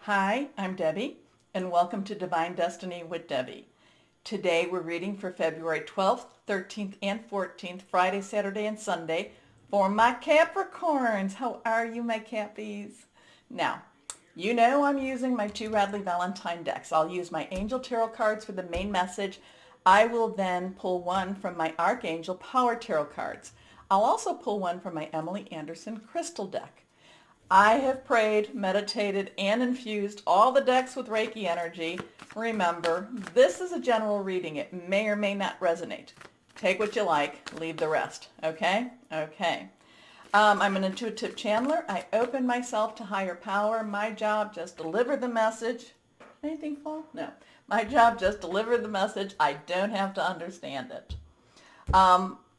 Hi, I'm Debbie, and welcome to Divine Destiny with Debbie. Today we're reading for February 12th, 13th, and 14th, Friday, Saturday, and Sunday for my Capricorns. How are you, my Cappies? Now, you know I'm using my two Radley Valentine decks. I'll use my Angel Tarot cards for the main message. I will then pull one from my Archangel Power Tarot cards. I'll also pull one from my Emily Anderson Crystal deck. I have prayed, meditated, and infused all the decks with Reiki energy. Remember, this is a general reading. It may or may not resonate. Take what you like, leave the rest. Okay? Okay. I'm an intuitive channeler. I open myself to higher power. My job, just deliver the message. Anything fall? No. My job, just deliver the message. I don't have to understand it.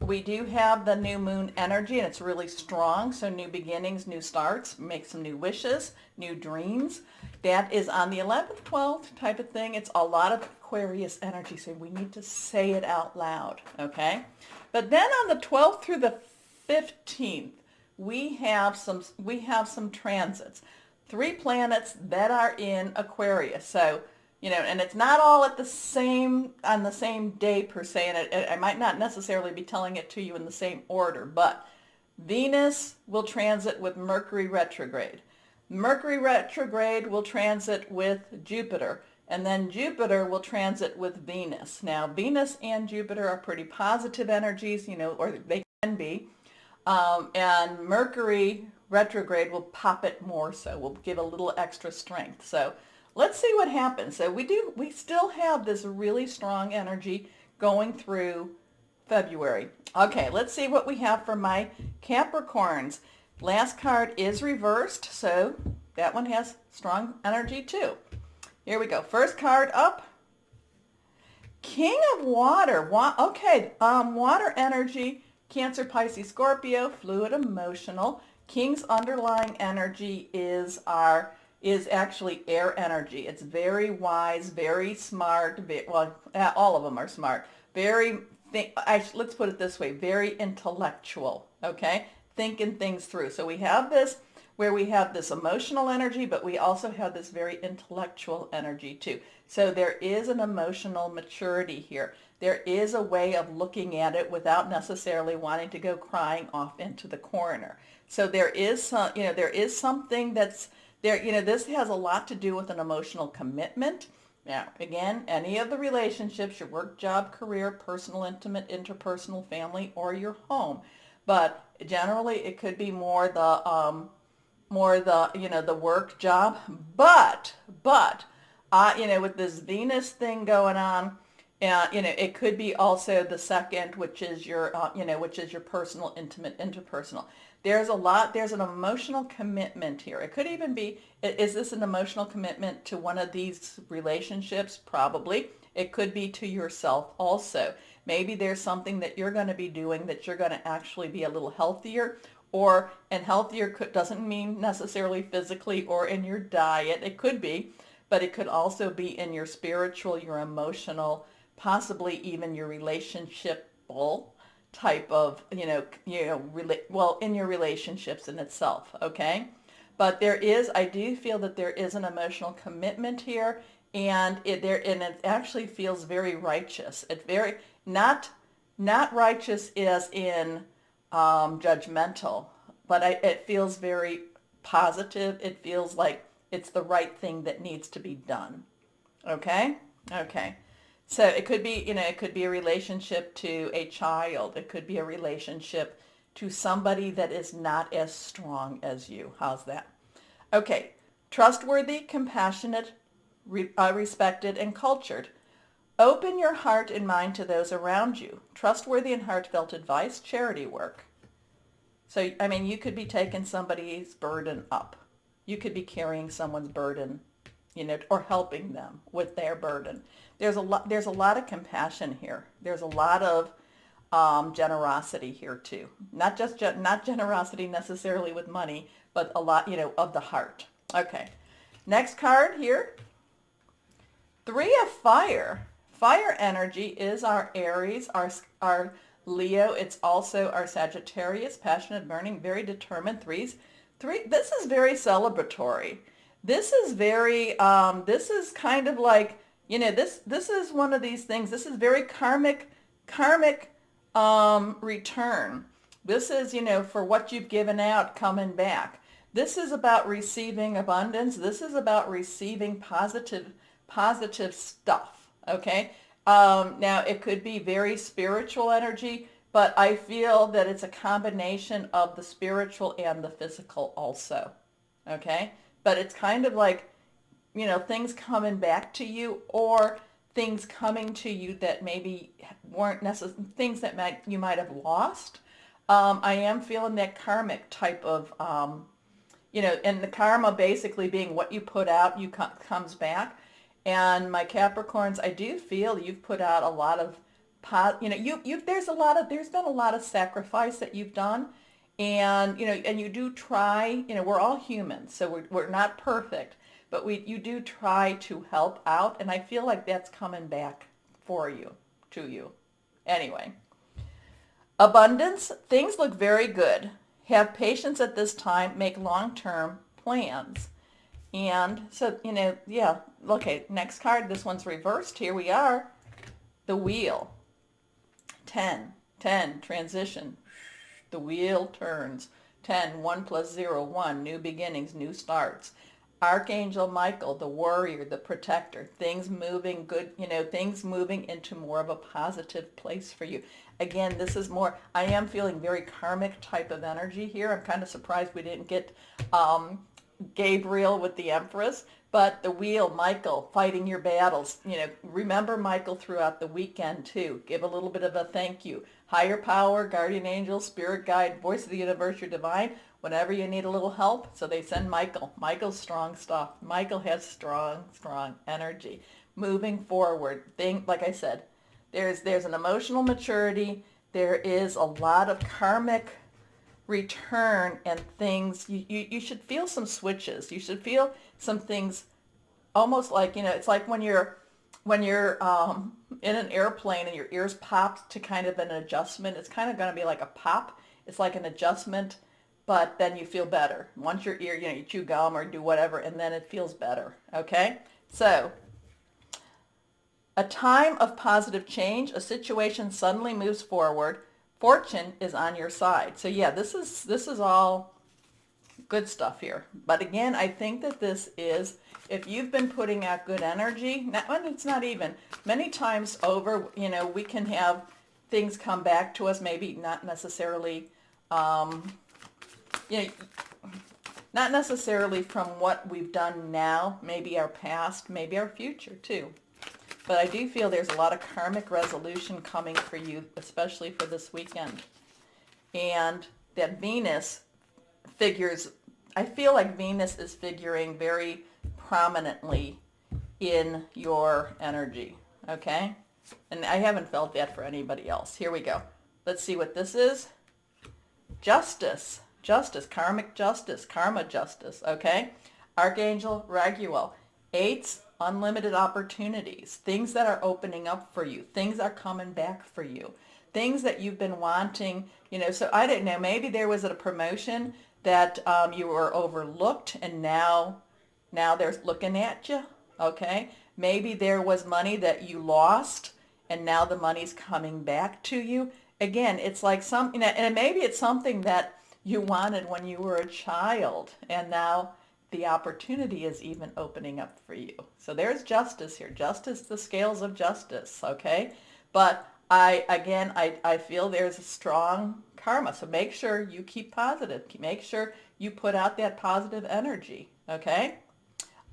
We do have the new moon energy, and it's really strong. So new beginnings, new starts, make some new wishes, new dreams. That is on the 11th, 12th type of thing. It's a lot of Aquarius energy, so we need to say it out loud, okay? But then on the 12th through the 15th, we have some transits. 3 planets that are in Aquarius. So and it's not all on the same day per se, and I might not necessarily be telling it to you in the same order, but Venus will transit with Mercury retrograde. Mercury retrograde will transit with Jupiter, and then Jupiter will transit with Venus. Now, Venus and Jupiter are pretty positive energies, or they can be, and Mercury retrograde will pop it more so, will give a little extra strength. So let's see what happens. So we still have this really strong energy going through February. Okay, let's see what we have for my Capricorns. Last card is reversed, so that one has strong energy too. Here we go. First card up. King of Water. Water energy, Cancer, Pisces, Scorpio, fluid, emotional. King's underlying energy is actually air energy. It's very wise, very smart. All of them are smart. Let's put it this way, very intellectual, okay? Thinking things through. So we have this where we have this emotional energy, but we also have this very intellectual energy too. So there is an emotional maturity here. There is a way of looking at it without necessarily wanting to go crying off into the corner. So there is something that's there, this has a lot to do with an emotional commitment. Now, again, any of the relationships, your work, job, career, personal, intimate, interpersonal, family, or your home. But generally, it could be more the work job. But with this Venus thing going on, it could be also the second, which is your personal, intimate, interpersonal. There's an emotional commitment here. It could even be, is this an emotional commitment to one of these relationships? Probably. It could be to yourself also. Maybe there's something that you're going to be doing that you're going to actually be a little healthier, and healthier doesn't mean necessarily physically or in your diet. It could be, but it could also be in your spiritual, your emotional, possibly even your relationship-able type of, in your relationships in itself, okay? But I do feel that there is an emotional commitment here, and it actually feels very righteous. It not righteous as in judgmental, but it feels very positive. It feels like it's the right thing that needs to be done. Okay? Okay. So it could be, a relationship to a child. It could be a relationship to somebody that is not as strong as you. How's that? Okay. Trustworthy, compassionate, respected, and cultured. Open your heart and mind to those around you. Trustworthy and heartfelt advice, charity work. So, you could be taking somebody's burden up. You could be carrying someone's burden, or helping them with their burden. There's a lot of compassion here. There's a lot of generosity here too. Not generosity necessarily with money, but a lot, of the heart. Okay. Next card here. 3 of Fire. Fire energy is our Aries, our Leo. It's also our Sagittarius, passionate, burning, very determined. This is very celebratory. This is very, this is kind of like, this is one of these things. This is very karmic return. This is, for what you've given out coming back. This is about receiving abundance. This is about receiving positive stuff. Okay. Now it could be very spiritual energy, but I feel that it's a combination of the spiritual and the physical also. Okay. But it's kind of like, things coming back to you, or things coming to you that maybe weren't necessary, things that you might have lost. I am feeling that karmic type of, and the karma basically being what you put out, comes back. And my Capricorns, I do feel you've put out a lot of, there's been a lot of sacrifice that you've done. And, and you do try, we're all humans, so we're not perfect, but you do try to help out. And I feel like that's coming back for you, to you. Anyway, abundance, things look very good. Have patience at this time, make long-term plans. And so, yeah, okay, next card, this one's reversed. Here we are, the wheel. 10, transition. The wheel turns. 10, 1 plus 0, 1, new beginnings, new starts. Archangel Michael, the warrior, the protector, things moving good, things moving into more of a positive place for you. Again, this is more, I am feeling very karmic type of energy here. I'm kind of surprised we didn't get Gabriel with the Empress, but the wheel, Michael, fighting your battles. Remember Michael throughout the weekend too. Give a little bit of a thank you. Higher power, guardian angel, spirit guide, voice of the universe, your divine, whenever you need a little help. So they send Michael. Michael's strong stuff. Michael has strong energy. Moving forward, like I said, there's an emotional maturity. There is a lot of karmic return and things. You should feel some switches. You should feel some things almost like, it's like when you're in an airplane and your ears pop to kind of an adjustment. It's kind of going to be like a pop. It's like an adjustment, but then you feel better. Once your ear, you chew gum or do whatever, and then it feels better. Okay? So, a time of positive change. A situation suddenly moves forward. Fortune is on your side. So yeah, this is all good stuff here. But again, I think that this is, if you've been putting out good energy, it's not even, many times over, we can have things come back to us, maybe not necessarily, not necessarily from what we've done now, maybe our past, maybe our future too. But I do feel there's a lot of karmic resolution coming for you, especially for this weekend. And that Venus figures, I feel like Venus is figuring very prominently in your energy, okay? And I haven't felt that for anybody else. Here we go. Let's see what this is. Justice, karmic justice, karma justice, okay? Archangel Raguel, 8s, unlimited opportunities, things that are opening up for you, things are coming back for you, things that you've been wanting, so I don't know, maybe there was a promotion that you were overlooked and now they're looking at you, okay? Maybe there was money that you lost and now the money's coming back to you. Again, it's like and maybe it's something that you wanted when you were a child and now the opportunity is even opening up for you. So there's justice here. Justice, the scales of justice, okay? But I feel there's a strong karma. So make sure you keep positive. Make sure you put out that positive energy, okay?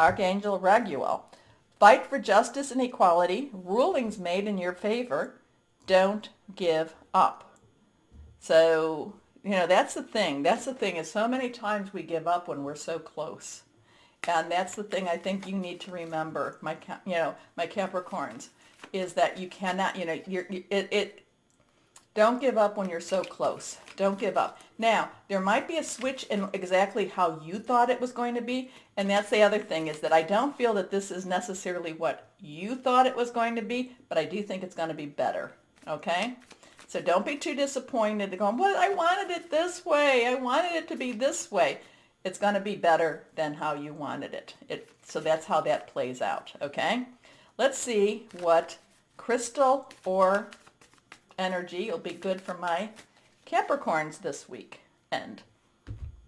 Archangel Raguel, fight for justice and equality. Rulings made in your favor. Don't give up. So that's the thing. That's the thing is so many times we give up when we're so close. And that's the thing I think you need to remember, my Capricorns, is that you cannot, don't give up when you're so close. Don't give up. Now, there might be a switch in exactly how you thought it was going to be. And that's the other thing is that I don't feel that this is necessarily what you thought it was going to be, but I do think it's going to be better. Okay? So don't be too disappointed to go, well, I wanted it this way. I wanted it to be this way. it's going to be better than how you wanted it. So that's how that plays out, okay? Let's see what crystal or energy will be good for my Capricorns this week. And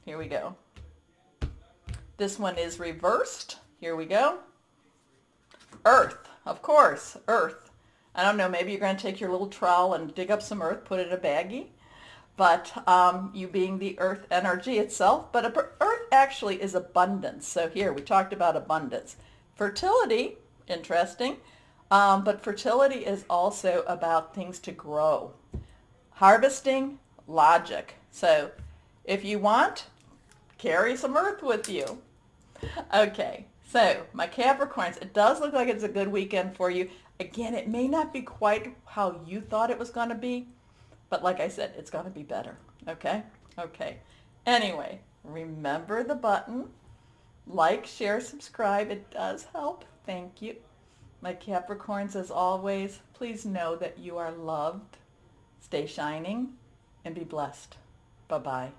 here we go. This one is reversed. Here we go. Earth, of course, earth. I don't know, maybe you're going to take your little trowel and dig up some earth, put it in a baggie. But you being the earth energy itself. But earth actually is abundance. So here, we talked about abundance. Fertility, interesting. But fertility is also about things to grow. Harvesting, logic. So if you want, carry some earth with you. Okay, so my Capricorns, it does look like it's a good weekend for you. Again, it may not be quite how you thought it was going to be, but like I said, it's going to be better, okay? Okay. Anyway, remember the button. Like, share, subscribe. It does help. Thank you. My Capricorns, as always, please know that you are loved. Stay shining and be blessed. Bye-bye.